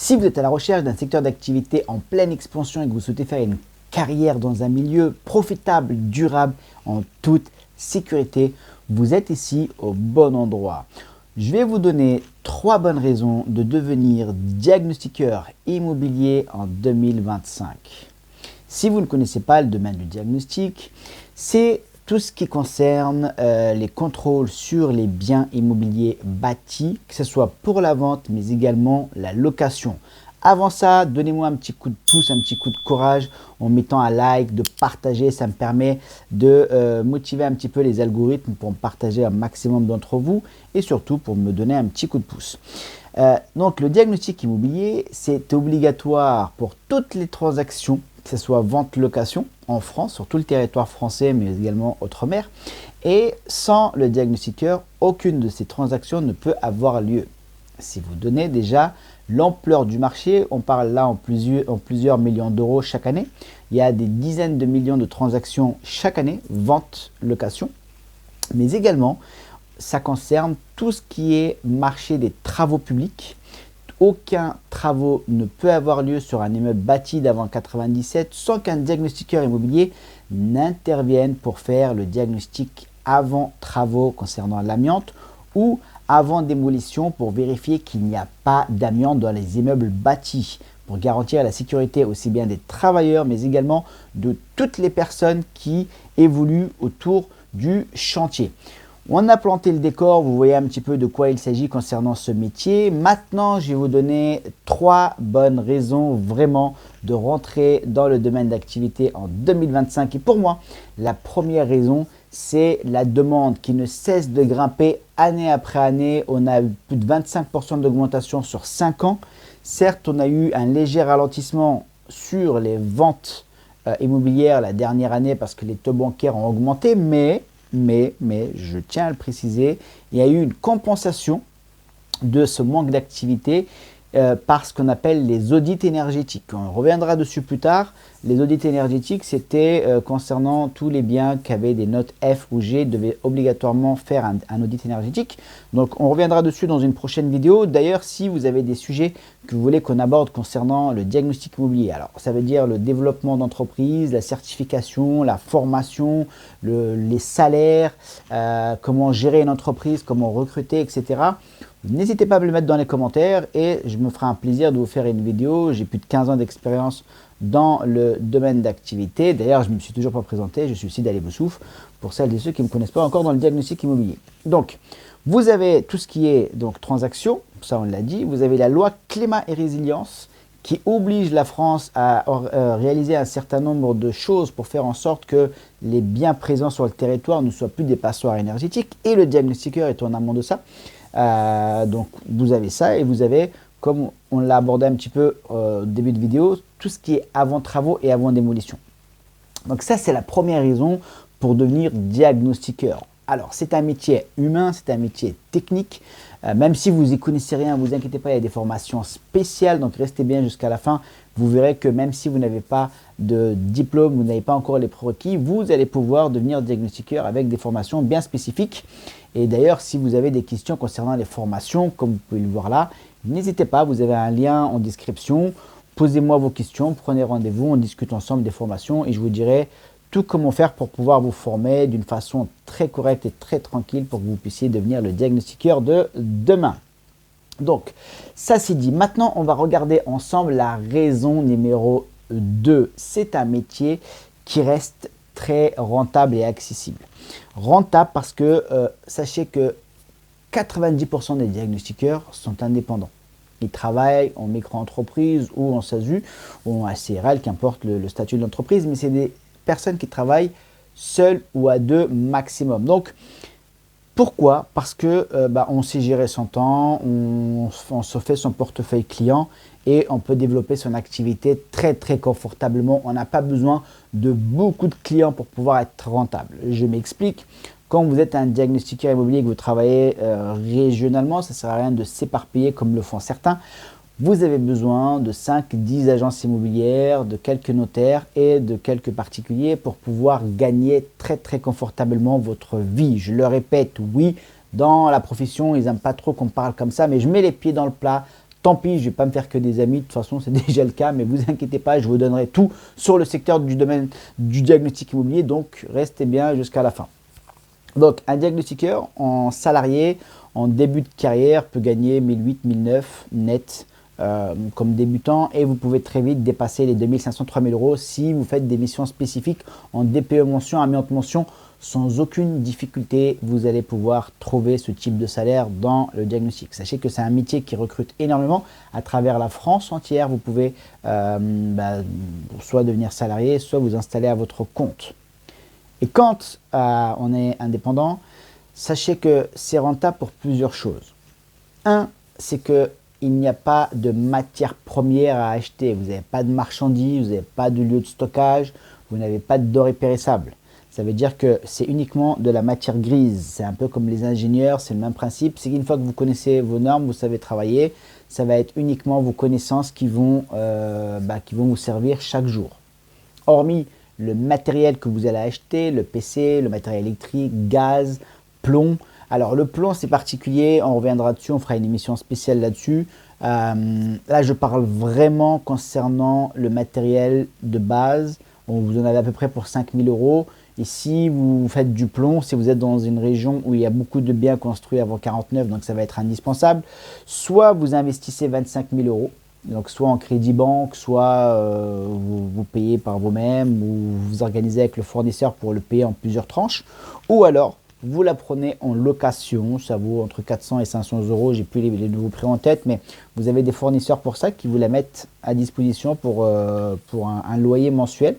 Si vous êtes à la recherche d'un secteur d'activité en pleine expansion et que vous souhaitez faire une carrière dans un milieu profitable, durable, en toute sécurité, vous êtes ici au bon endroit. Je vais vous donner 3 bonnes raisons de devenir diagnostiqueur immobilier en 2025. Si vous ne connaissez pas le domaine du diagnostic, c'est tout ce qui concerne les contrôles sur les biens immobiliers bâtis, que ce soit pour la vente, mais également la location. Avant ça, donnez-moi un petit coup de pouce, un petit coup de courage en mettant un like, de partager. Ça me permet de motiver un petit peu les algorithmes pour me partager un maximum d'entre vous et surtout pour me donner un petit coup de pouce. Donc, le diagnostic immobilier, c'est obligatoire pour toutes les transactions, que ce soit vente-location en France, sur tout le territoire français, mais également outre-mer. Et sans le diagnostiqueur, aucune de ces transactions ne peut avoir lieu. Si vous donnez déjà l'ampleur du marché, on parle là en plusieurs millions d'euros chaque année. Il y a des dizaines de millions de transactions chaque année, vente, location. Mais également, ça concerne tout ce qui est marché des travaux publics. Aucun travaux ne peut avoir lieu sur un immeuble bâti d'avant 1997 sans qu'un diagnostiqueur immobilier n'intervienne pour faire le diagnostic avant travaux concernant l'amiante ou avant démolition pour vérifier qu'il n'y a pas d'amiante dans les immeubles bâtis, pour garantir la sécurité aussi bien des travailleurs mais également de toutes les personnes qui évoluent autour du chantier. On a planté le décor, vous voyez un petit peu de quoi il s'agit concernant ce métier. Maintenant, je vais vous donner 3 bonnes raisons vraiment de rentrer dans le domaine d'activité en 2025. Et pour moi, la première raison, c'est la demande qui ne cesse de grimper année après année. On a eu plus de 25% d'augmentation sur 5 ans. Certes, on a eu un léger ralentissement sur les ventes immobilières la dernière année parce que les taux bancaires ont augmenté, mais je tiens à le préciser, il y a eu une compensation de ce manque d'activité par ce qu'on appelle les audits énergétiques. On reviendra dessus plus tard. Les audits énergétiques, c'était concernant tous les biens qui avaient des notes F ou G, devaient obligatoirement faire un audit énergétique. Donc, on reviendra dessus dans une prochaine vidéo. D'ailleurs, si vous avez des sujets que vous voulez qu'on aborde concernant le diagnostic immobilier, alors ça veut dire le développement d'entreprise, la certification, la formation, les salaires, comment gérer une entreprise, comment recruter, etc. N'hésitez pas à me le mettre dans les commentaires et je me ferai un plaisir de vous faire une vidéo. J'ai plus de 15 ans d'expérience dans le domaine d'activité. D'ailleurs, je ne me suis toujours pas présenté. Je suis Sid Ali Boussouf pour celles et ceux qui ne me connaissent pas encore dans le diagnostic immobilier. Donc, vous avez tout ce qui est donc transaction, ça on l'a dit. Vous avez la loi climat et résilience qui oblige la France à réaliser un certain nombre de choses pour faire en sorte que les biens présents sur le territoire ne soient plus des passoires énergétiques. Et le diagnostiqueur est en amont de ça. Donc vous avez ça et vous avez, comme on l'a abordé un petit peu au début de vidéo, tout ce qui est avant travaux et avant démolition. Donc ça, c'est la première raison pour devenir diagnostiqueur. Alors c'est un métier humain, c'est un métier technique. Même si vous n'y connaissez rien, ne vous inquiétez pas, il y a des formations spéciales, donc restez bien jusqu'à la fin. Vous verrez que même si vous n'avez pas de diplôme, vous n'avez pas encore les prérequis, vous allez pouvoir devenir diagnostiqueur avec des formations bien spécifiques. Et d'ailleurs, si vous avez des questions concernant les formations, comme vous pouvez le voir là, n'hésitez pas, vous avez un lien en description. Posez-moi vos questions, prenez rendez-vous, on discute ensemble des formations et je vous dirai tout comment faire pour pouvoir vous former d'une façon très correcte et très tranquille pour que vous puissiez devenir le diagnostiqueur de demain. Donc, ça c'est dit. Maintenant, on va regarder ensemble la raison numéro 2. C'est un métier qui reste très rentable et accessible. Rentable parce que sachez que 90% des diagnostiqueurs sont indépendants. Ils travaillent en micro-entreprise ou en SASU ou en SCRL, qu'importe le statut de l'entreprise, mais c'est des personnes qui travaillent seules ou à 2 maximum. Donc, pourquoi? Parce que on sait gérer son temps, on se fait son portefeuille client et on peut développer son activité très confortablement. On n'a pas besoin de beaucoup de clients pour pouvoir être rentable. Je m'explique. Quand vous êtes un diagnostiqueur immobilier et que vous travaillez régionalement, ça ne sert à rien de s'éparpiller comme le font certains. Vous avez besoin de 5-10 agences immobilières, de quelques notaires et de quelques particuliers pour pouvoir gagner très confortablement votre vie. Je le répète, oui, dans la profession, ils n'aiment pas trop qu'on parle comme ça, mais je mets les pieds dans le plat. tant pis, je ne vais pas me faire que des amis, de toute façon c'est déjà le cas, mais vous inquiétez pas, je vous donnerai tout sur le secteur du domaine du diagnostic immobilier, donc restez bien jusqu'à la fin. Donc un diagnostiqueur en salarié, en début de carrière, peut gagner 1008, 1009 net comme débutant, et vous pouvez très vite dépasser les 2500, 3000 euros si vous faites des missions spécifiques en DPE mention, amiante mention. Sans aucune difficulté, vous allez pouvoir trouver ce type de salaire dans le diagnostic. Sachez que c'est un métier qui recrute énormément à travers la France entière. Vous pouvez soit devenir salarié, soit vous installer à votre compte. Et quand on est indépendant, sachez que c'est rentable pour plusieurs choses. Un, c'est qu'il n'y a pas de matière première à acheter. Vous n'avez pas de marchandises, vous n'avez pas de lieu de stockage, vous n'avez pas de denrées périssables. Ça veut dire que c'est uniquement de la matière grise. C'est un peu comme les ingénieurs, c'est le même principe. C'est qu'une fois que vous connaissez vos normes, vous savez travailler, ça va être uniquement vos connaissances qui vont vous servir chaque jour. Hormis le matériel que vous allez acheter, le PC, le matériel électrique, gaz, plomb. Alors le plomb c'est particulier, on reviendra dessus, on fera une émission spéciale là-dessus. Là je parle vraiment concernant le matériel de base. Vous en avez à peu près pour 5000 euros. Et si vous faites du plomb, si vous êtes dans une région où il y a beaucoup de biens construits avant 49, donc ça va être indispensable, soit vous investissez 25 000 euros, donc soit en crédit banque, soit vous payez par vous-même, ou vous organisez avec le fournisseur pour le payer en plusieurs tranches, ou alors vous la prenez en location, ça vaut entre 400 et 500 euros, j'ai plus les nouveaux prix en tête, mais vous avez des fournisseurs pour ça qui vous la mettent à disposition pour un loyer mensuel.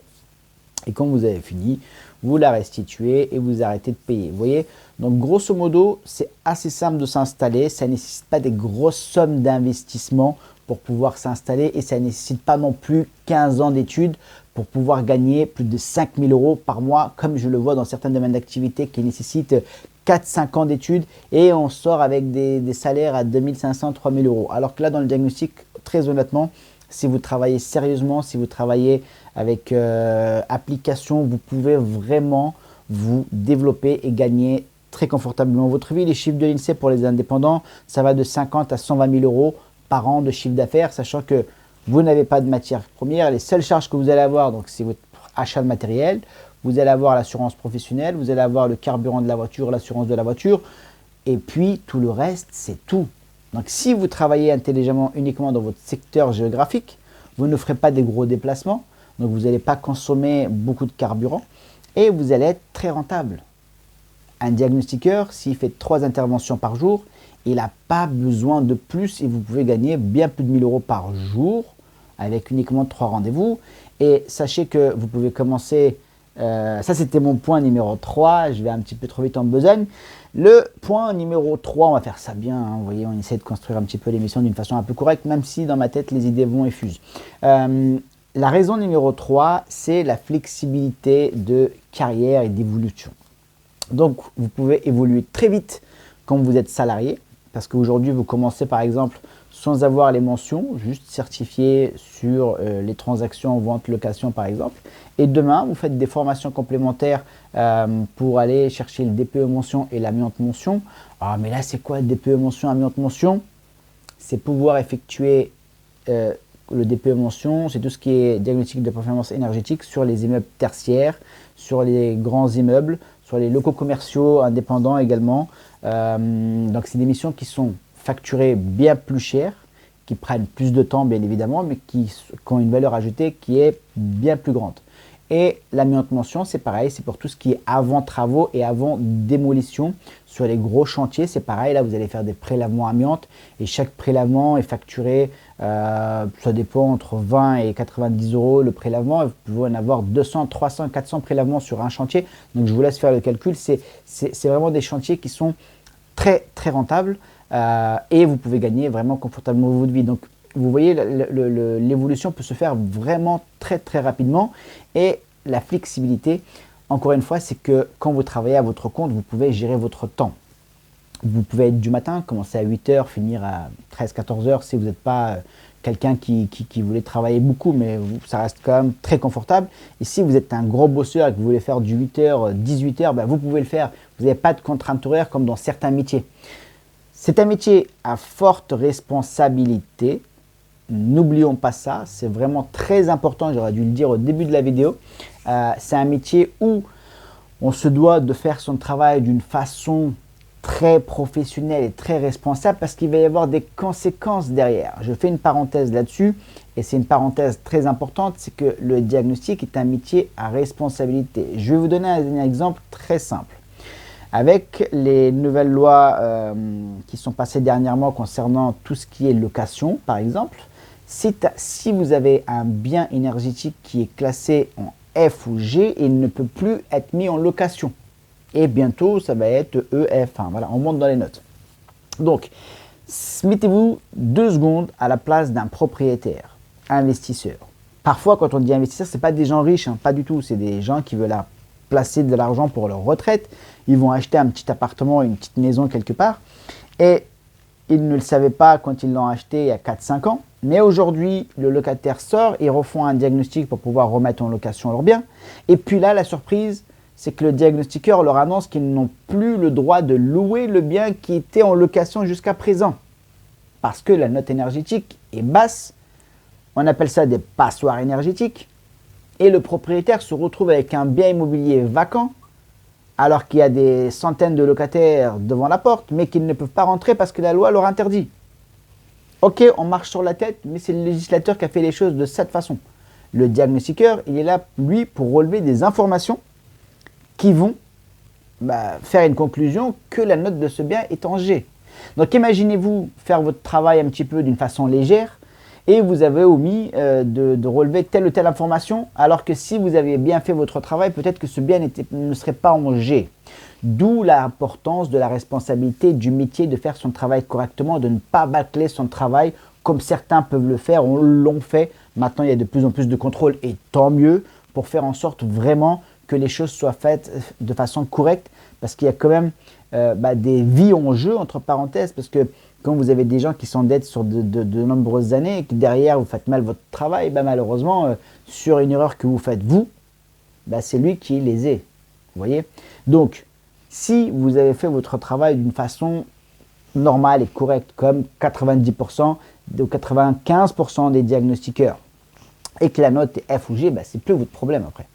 Et quand vous avez fini, vous la restituez et vous arrêtez de payer. Vous voyez, donc grosso modo, c'est assez simple de s'installer. Ça ne nécessite pas des grosses sommes d'investissement pour pouvoir s'installer et ça ne nécessite pas non plus 15 ans d'études pour pouvoir gagner plus de 5000 euros par mois, comme je le vois dans certains domaines d'activité qui nécessitent 4-5 ans d'études et on sort avec des salaires à 2500, 3000 euros. Alors que là, dans le diagnostic, très honnêtement, si vous travaillez sérieusement, si vous travaillez avec application, vous pouvez vraiment vous développer et gagner très confortablement votre vie. Les chiffres de l'INSEE pour les indépendants, ça va de 50 à 120 000 euros par an de chiffre d'affaires, sachant que vous n'avez pas de matière première. Les seules charges que vous allez avoir, donc c'est votre achat de matériel, vous allez avoir l'assurance professionnelle, vous allez avoir le carburant de la voiture, l'assurance de la voiture, et puis tout le reste, c'est tout. Donc si vous travaillez intelligemment uniquement dans votre secteur géographique, vous ne ferez pas des gros déplacements, donc vous n'allez pas consommer beaucoup de carburant et vous allez être très rentable. Un diagnostiqueur, s'il fait 3 interventions par jour, il n'a pas besoin de plus et vous pouvez gagner bien plus de 1000 euros par jour avec uniquement 3 rendez-vous. Et sachez que vous pouvez commencer, ça c'était mon point numéro 3, je vais un petit peu trop vite en besogne. Le point numéro 3, on va faire ça bien, hein, vous voyez, on essaie de construire un petit peu l'émission d'une façon un peu correcte, même si dans ma tête les idées vont et fusent. La raison numéro 3, c'est la flexibilité de carrière et d'évolution. Donc, vous pouvez évoluer très vite quand vous êtes salarié, parce qu'aujourd'hui, vous commencez par exemple sans avoir les mentions, juste certifié sur les transactions vente-location par exemple. Et demain, vous faites des formations complémentaires pour aller chercher le DPE mention et l'amiante mention. Ah, mais là, c'est quoi le DPE mention, amiante mention? C'est pouvoir effectuer le DPE mention, c'est tout ce qui est diagnostic de performance énergétique sur les immeubles tertiaires, sur les grands immeubles, sur les locaux commerciaux indépendants également. Donc c'est des missions qui sont facturées bien plus cher, qui prennent plus de temps bien évidemment, mais qui ont une valeur ajoutée qui est bien plus grande. Et l'amiante mention, c'est pareil, c'est pour tout ce qui est avant travaux et avant démolition. Sur les gros chantiers, c'est pareil, là vous allez faire des prélavements amiante et chaque prélavement est facturé, ça dépend entre 20 et 90 euros le prélavement. Vous pouvez en avoir 200, 300, 400 prélavements sur un chantier. Donc je vous laisse faire le calcul, c'est vraiment des chantiers qui sont très très rentables et vous pouvez gagner vraiment confortablement votre vie. Donc vous voyez, l'évolution peut se faire vraiment très très rapidement et la flexibilité, encore une fois, c'est que quand vous travaillez à votre compte, vous pouvez gérer votre temps. Vous pouvez être du matin, commencer à 8 h, finir à 13-14 h si vous n'êtes pas quelqu'un qui voulait travailler beaucoup, mais ça reste quand même très confortable. Et si vous êtes un gros bosseur et que vous voulez faire du 8 h, 18 h, ben vous pouvez le faire. Vous n'avez pas de contrainte horaire comme dans certains métiers. C'est un métier à forte responsabilité. N'oublions pas ça, c'est vraiment très important, j'aurais dû le dire au début de la vidéo. C'est un métier où on se doit de faire son travail d'une façon très professionnelle et très responsable parce qu'il va y avoir des conséquences derrière. Je fais une parenthèse là-dessus et c'est une parenthèse très importante, c'est que le diagnostic est un métier à responsabilité. Je vais vous donner un exemple très simple. Avec les nouvelles lois qui sont passées dernièrement concernant tout ce qui est location, par exemple, si vous avez un bien énergétique qui est classé en F ou G, il ne peut plus être mis en location. Et bientôt, ça va être EF. Enfin, voilà, on monte dans les notes. Donc, mettez-vous 2 secondes à la place d'un propriétaire, investisseur. Parfois, quand on dit investisseur, ce n'est pas des gens riches, hein, pas du tout. C'est des gens qui veulent placer de l'argent pour leur retraite. Ils vont acheter un petit appartement, une petite maison quelque part. Et ils ne le savaient pas quand ils l'ont acheté il y a 4-5 ans. Mais aujourd'hui, le locataire sort, ils refont un diagnostic pour pouvoir remettre en location leur bien. Et puis là, la surprise, c'est que le diagnostiqueur leur annonce qu'ils n'ont plus le droit de louer le bien qui était en location jusqu'à présent. Parce que la note énergétique est basse. On appelle ça des passoires énergétiques. Et le propriétaire se retrouve avec un bien immobilier vacant, alors qu'il y a des centaines de locataires devant la porte, mais qu'ils ne peuvent pas rentrer parce que la loi leur interdit. Ok, on marche sur la tête, mais c'est le législateur qui a fait les choses de cette façon. Le diagnostiqueur, il est là, lui, pour relever des informations qui vont faire une conclusion que la note de ce bien est en G. Donc imaginez-vous faire votre travail un petit peu d'une façon légère et vous avez omis de relever telle ou telle information, alors que si vous aviez bien fait votre travail, peut-être que ce bien ne serait pas en G. D'où l'importance de la responsabilité du métier de faire son travail correctement, de ne pas bâcler son travail comme certains peuvent le faire, on l'ont fait. Maintenant, il y a de plus en plus de contrôles et tant mieux pour faire en sorte vraiment que les choses soient faites de façon correcte parce qu'il y a quand même des vies en jeu, entre parenthèses, parce que quand vous avez des gens qui s'endettent sur de nombreuses années et que derrière vous faites mal votre travail, malheureusement, sur une erreur que vous faites vous, c'est lui qui est lésé. Vous voyez? Donc, si vous avez fait votre travail d'une façon normale et correcte, comme 90% ou 95% des diagnostiqueurs, et que la note est F ou G, c'est plus votre problème après.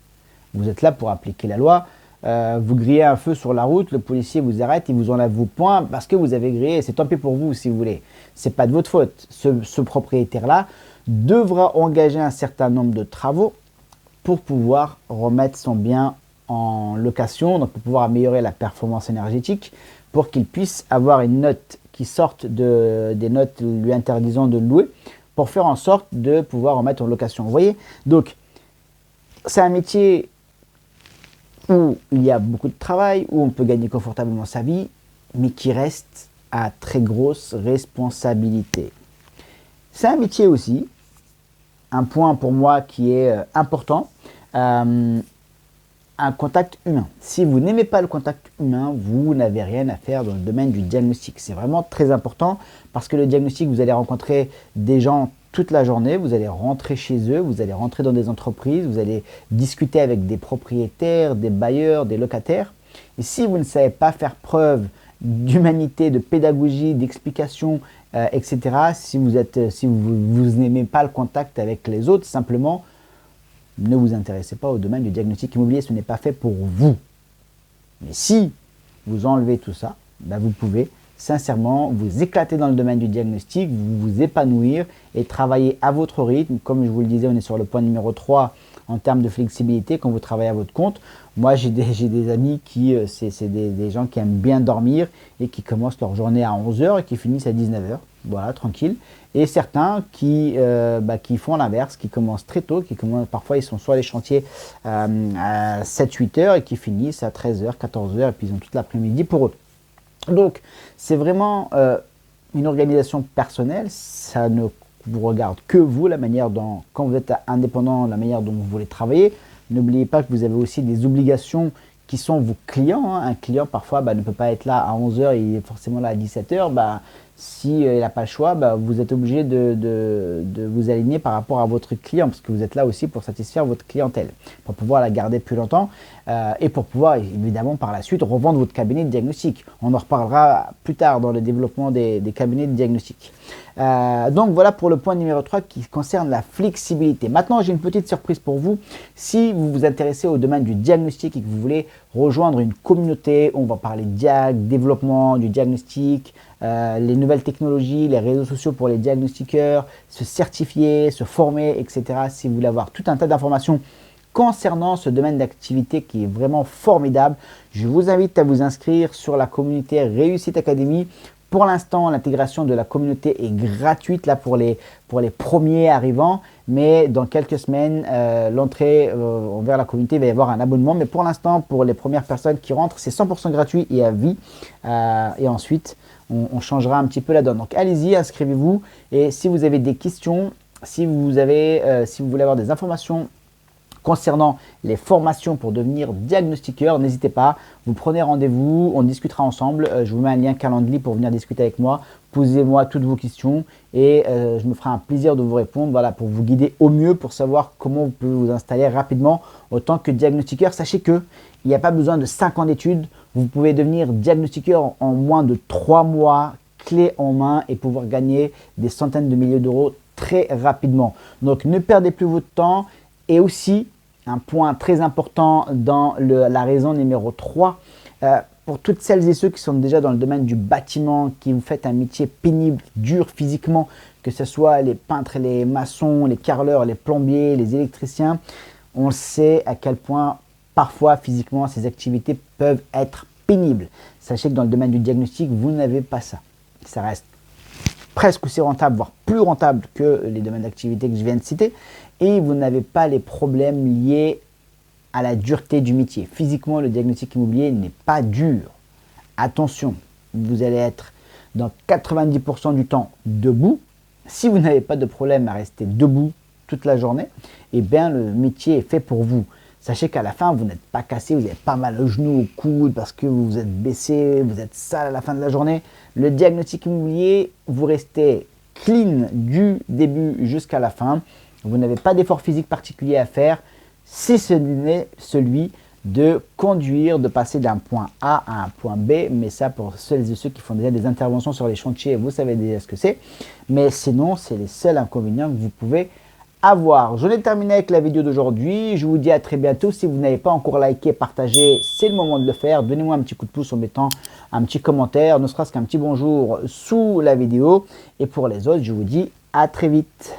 Vous êtes là pour appliquer la loi. Vous grillez un feu sur la route, le policier vous arrête, il vous enlève vos points parce que vous avez grillé. C'est tant pis pour vous si vous voulez. C'est pas de votre faute. Ce propriétaire-là devra engager un certain nombre de travaux pour pouvoir remettre son bien en location, donc pour pouvoir améliorer la performance énergétique, pour qu'il puisse avoir une note qui sorte des notes lui interdisant de louer, pour faire en sorte de pouvoir remettre en location. Vous voyez? Donc, c'est un métier où il y a beaucoup de travail, où on peut gagner confortablement sa vie, mais qui reste à très grosse responsabilité. C'est un métier aussi, un point pour moi qui est important, un contact humain. Si vous n'aimez pas le contact humain, vous n'avez rien à faire dans le domaine du diagnostic. C'est vraiment très important parce que le diagnostic, vous allez rencontrer des gens toute la journée, vous allez rentrer chez eux, vous allez rentrer dans des entreprises, vous allez discuter avec des propriétaires, des bailleurs, des locataires. Et si vous ne savez pas faire preuve d'humanité, de pédagogie, d'explication, etc., si vous n'aimez pas le contact avec les autres, simplement, ne vous intéressez pas au domaine du diagnostic immobilier, ce n'est pas fait pour vous. Mais si vous enlevez tout ça, vous pouvez sincèrement vous éclater dans le domaine du diagnostic, vous épanouir et travailler à votre rythme. Comme je vous le disais, on est sur le point numéro 3 en termes de flexibilité quand vous travaillez à votre compte. Moi, j'ai des amis qui, c'est des gens qui aiment bien dormir et qui commencent leur journée à 11 h et qui finissent à 19 h. Voilà, tranquille. Et certains qui font l'inverse, qui commencent très tôt, parfois ils sont sur les chantiers à 7-8 h et qui finissent à 13 h, 14 h et puis ils ont toute l'après-midi pour eux. Donc, c'est vraiment une organisation personnelle, ça ne vous regarde que vous, la manière dont, quand vous êtes indépendant, la manière dont vous voulez travailler. N'oubliez pas que vous avez aussi des obligations qui sont vos clients. Un client, parfois, ne peut pas être là à 11 h, il est forcément là à 17 h. Si il n'a pas le choix, bah, vous êtes obligé de vous aligner par rapport à votre client, parce que vous êtes là aussi pour satisfaire votre clientèle, pour pouvoir la garder plus longtemps et pour pouvoir évidemment par la suite revendre votre cabinet de diagnostic. On en reparlera plus tard dans le développement des cabinets de diagnostic. Donc voilà pour le point numéro 3 qui concerne la flexibilité. Maintenant, j'ai une petite surprise pour vous. Si vous vous intéressez au domaine du diagnostic et que vous voulez rejoindre une communauté, on va parler développement du diagnostic, les nouvelles technologies, les réseaux sociaux pour les diagnostiqueurs, se certifier, se former, etc. Si vous voulez avoir tout un tas d'informations concernant ce domaine d'activité qui est vraiment formidable, je vous invite à vous inscrire sur la communauté Réussite Academy. Pour l'instant, l'intégration de la communauté est gratuite là pour les premiers arrivants, mais dans quelques semaines, l'entrée vers la communauté va y avoir un abonnement. Mais pour l'instant, pour les premières personnes qui rentrent, c'est 100% gratuit et à vie. Et ensuite, on changera un petit peu la donne. Donc allez-y, inscrivez-vous. Et si vous avez des questions, si vous voulez avoir des informations concernant les formations pour devenir diagnostiqueur, n'hésitez pas, vous prenez rendez-vous, on discutera ensemble. Je vous mets un lien Calendly pour venir discuter avec moi. Posez-moi toutes vos questions et je me ferai un plaisir de vous répondre, voilà, pour vous guider au mieux, pour savoir comment vous pouvez vous installer rapidement en tant que diagnostiqueur. Sachez qu'il n'y a pas besoin de 5 ans d'études. Vous pouvez devenir diagnostiqueur en moins de 3 mois, clé en main, et pouvoir gagner des centaines de milliers d'euros très rapidement. Donc ne perdez plus votre temps. Et aussi, un point très important dans la raison numéro 3, pour toutes celles et ceux qui sont déjà dans le domaine du bâtiment, qui vous faites un métier pénible, dur physiquement, que ce soit les peintres, les maçons, les carreleurs, les plombiers, les électriciens, on sait à quel point parfois physiquement ces activités peuvent être pénibles. Sachez que dans le domaine du diagnostic, vous n'avez pas ça. Ça reste presque aussi rentable, voire plus rentable que les domaines d'activité que je viens de citer. Et vous n'avez pas les problèmes liés à la dureté du métier. Physiquement, le diagnostic immobilier n'est pas dur. Attention, vous allez être dans 90% du temps debout. Si vous n'avez pas de problème à rester debout toute la journée, eh bien le métier est fait pour vous. Sachez qu'à la fin, vous n'êtes pas cassé, vous n'avez pas mal au genou, au coude, parce que vous vous êtes baissé, vous êtes sale à la fin de la journée. Le diagnostic immobilier, vous restez clean du début jusqu'à la fin. Vous n'avez pas d'effort physique particulier à faire, si ce n'est celui de conduire, de passer d'un point A à un point B. Mais ça, pour celles et ceux qui font déjà des interventions sur les chantiers, vous savez déjà ce que c'est. Mais sinon, c'est les seuls inconvénients que vous pouvez avoir. Je l'ai terminé avec la vidéo d'aujourd'hui. Je vous dis à très bientôt. Si vous n'avez pas encore liké, partagé, c'est le moment de le faire. Donnez-moi un petit coup de pouce en mettant un petit commentaire, ne serait-ce qu'un petit bonjour sous la vidéo. Et pour les autres, je vous dis à très vite.